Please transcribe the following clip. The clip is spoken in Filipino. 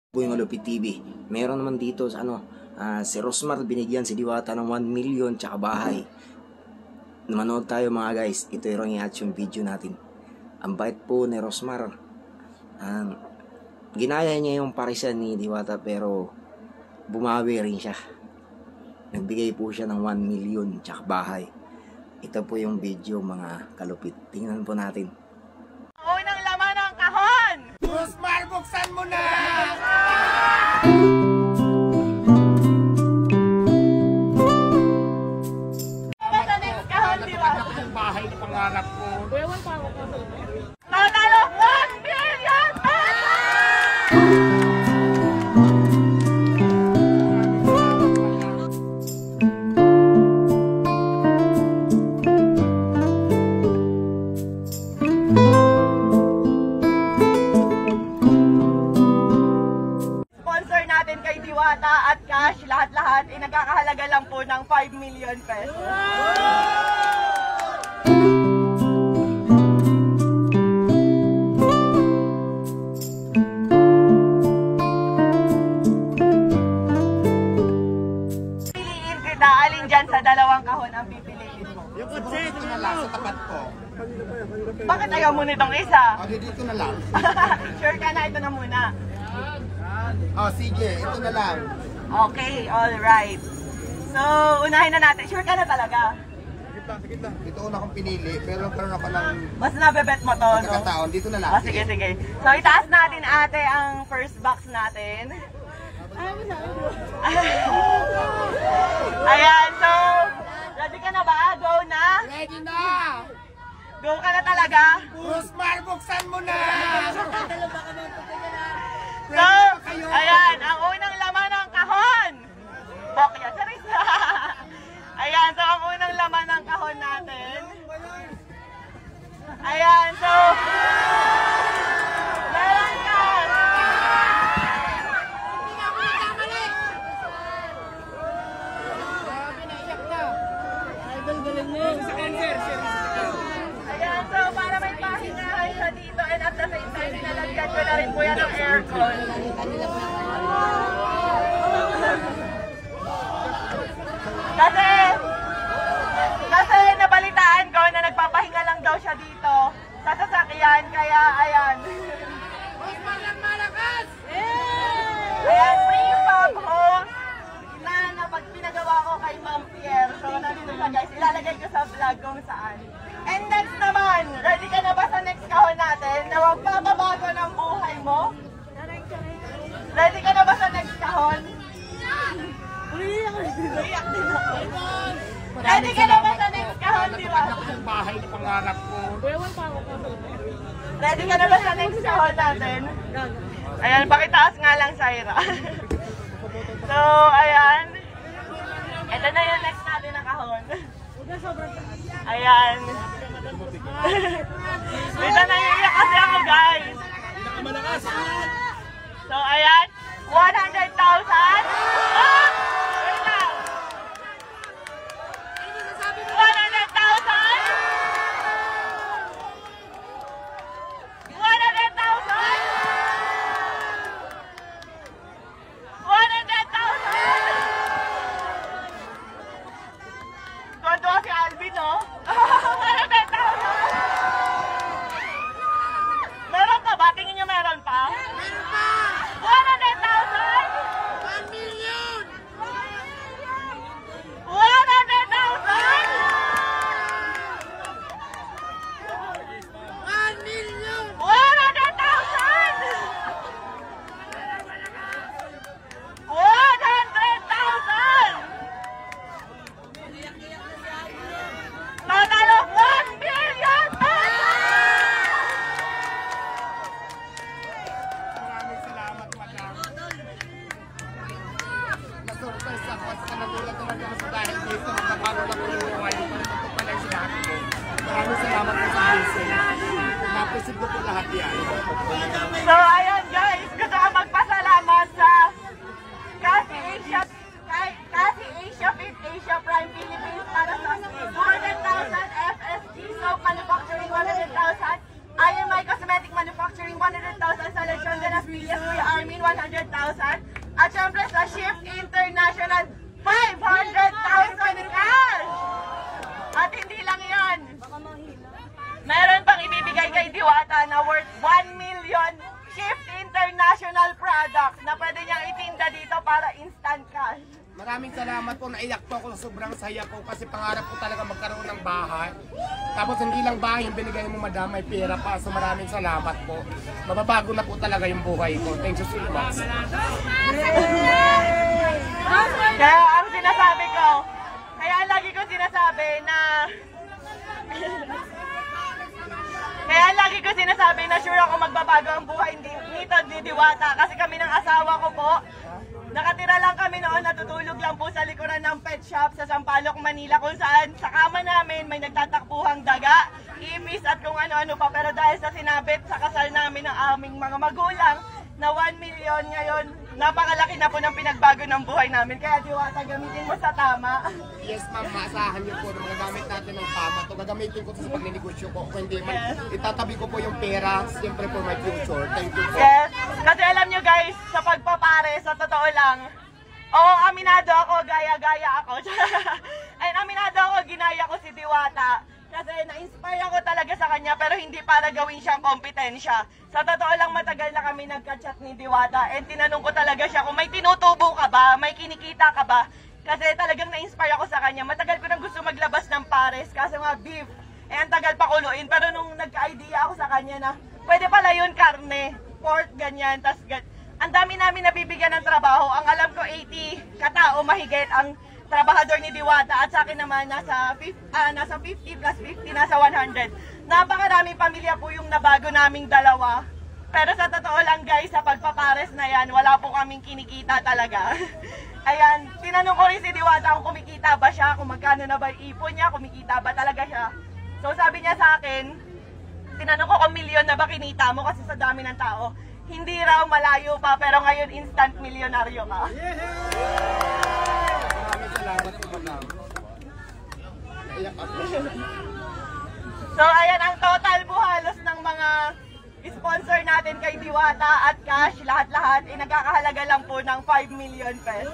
Po yung Malupit TV. Meron naman dito sa si Rosmar binigyan si Diwata ng 1 million tsaka bahay. Manood tayo mga guys. Ito yung reaction video natin. Ang bait po ni Rosmar. Ginaya niya yung parisan ni Diwata pero bumawi rin siya. Nagbigay po siya ng 1 million tsaka bahay. Ito po yung video mga kalupit. Tingnan po natin. Unang laman ng kahon! Rosmar, buksan mo na! Basta next kahon, di ba? Ang bahay na pangarap ko. Nanalo 1 million pesos! Sponsor natin kay Diwata at cash, lahat-lahat ay nagkakahalaga lang po ng 5 million pesos. Piliin kita, alin dyan sa dalawang kahon ang pipiliin mo? Yung kutsi, ito na lang sa tapat ko. Bakit ayaw mo nitong isa? Okay, dito na lang. Sure ka na, ito na muna. Oh, sige, ito na lang. Okay, alright. So, unahin na natin. Sure ka na talaga? Ito una kong pinili, pero nagkaroon ako ng Mas nabebet mo to, no? pagkakataon. Dito na lang. Oh, sige, sige. So, itaas natin ate ang first box natin. Ayan, so, ready ka na ba? Go na? Ready na! Go ka na talaga? Rosmar, buksan mo na! So, ayan, ang unang laman ng kahon. Bokya, charis. Ayan, so ang unang laman ng kahon natin. Ayan, so, meron ka. Ayan, so para may pahingahan siya dito and at the same time, nilalagyan ko na rin po yan ng aircon. Kasi nabalitaan ko na nagpapahinga lang daw siya dito sa sasakyan, kaya ayan. Ayan, free pop hose na pag pinagawa ko kay Ma'am Pierre. So, nandito siya guys, ilalagay ko sa vlog kung saan. And next naman, ready ka na ba sa next kahon natin na magpapabago ng buhay mo? Ready ka na ba sa next kahon? Umiyak din ako. Ready ka na ba sa next kahon, di ba? Ang bahay na pangarap ko. Ready ka na ba sa next kahon natin? Ayan, pakitaas nga lang, Syra. So, ayan. Ito na yung next natin na kahon. Ayan. Ito na iiyak kasi ako, guys. So, ayan. 100,000. Ah! Wait lang. 100,000? 100,000? Tuwa si Alvin, no? 100,000? Meron pa ba? Tingin niyo meron pa? Meron pa! 100,000? At syempre sa Shift International, 500,000 cash! At hindi lang yan. Meron pang ibibigay kay Diwata na worth 1 million Shift International products na pwede niyang itinda dito para instant cash. Maraming salamat po, naiyak po ako, sobrang saya ko kasi pangarap ko talaga magkaroon ng bahay. Tapos hindi lang bahay yung binigay mo madam, may pera pa. So maraming salamat po. Mababago na po talaga yung buhay ko. Thank you so much. Kaya ang sinasabi ko, kaya lagi ko sinasabi na sure ako magbabago ang buhay nito ni Diwata kasi kami ng asawa ko po. Nakatira lang kami noon, natutulog lang po sa likuran ng pet shop sa Sampaloc, Manila kung saan sa kama namin may nagtatakbuhang daga, ipis at kung ano-ano pa. Pero dahil sa sinabit sa kasal namin ng aming mga magulang na 1 million ngayon, napakalaki na po ng pinagbago ng buhay namin. Kaya Diwata, gamitin mo sa tama. Yes ma'am, maasahan niyo po na magagamit natin ng tama. Ito gagamitin ko sa pagninegosyo ko. Kung hindi man, itatabi ko po yung pera, siyempre for my future. Thank you po. Yes, kasi alam nyo guys, sa pagpapare, sa totoo lang, oo, aminado ako, gaya-gaya ako. Ay, aminado ako, ginaya ko si Diwata. Kasi na-inspire ako talaga sa kanya pero hindi para gawin siyang kompetensya. Sa totoo lang matagal na kami nagka-chat ni Diwata and tinanong ko talaga siya kung may tinutubo ka ba, may kinikita ka ba. Kasi talagang na-inspire ako sa kanya. Matagal ko nang gusto maglabas ng pares kasi mga beef. Eh ang tagal pa kuluin pero nung nagka-idea ako sa kanya na pwede pala yun karne, pork, ganyan. Tas, ang dami namin nabibigyan ng trabaho. Ang alam ko 80 katao mahigit ang trabahador ni Diwata at sa akin naman nasa 50 plus 50, nasa 100. Napakaraming pamilya po yung nabago naming dalawa. Pero sa totoo lang guys, sa pagpapares na yan, wala po kaming kinikita talaga. Ayan, tinanong ko rin si Diwata kung kumikita ba siya, kung magkano na ba yung ipon niya, kumikita ba talaga siya. So sabi niya sa akin, tinanong ko kung milyon na ba kinita mo kasi sa dami ng tao. Hindi raw, malayo pa, pero ngayon instant milyonaryo ka. Salamat po, madam. Naiyak ako. So ayan ang total po halos ng mga sponsor natin kay Diwata at cash, lahat-lahat, nagkakahalaga lang po ng 5 million pesos.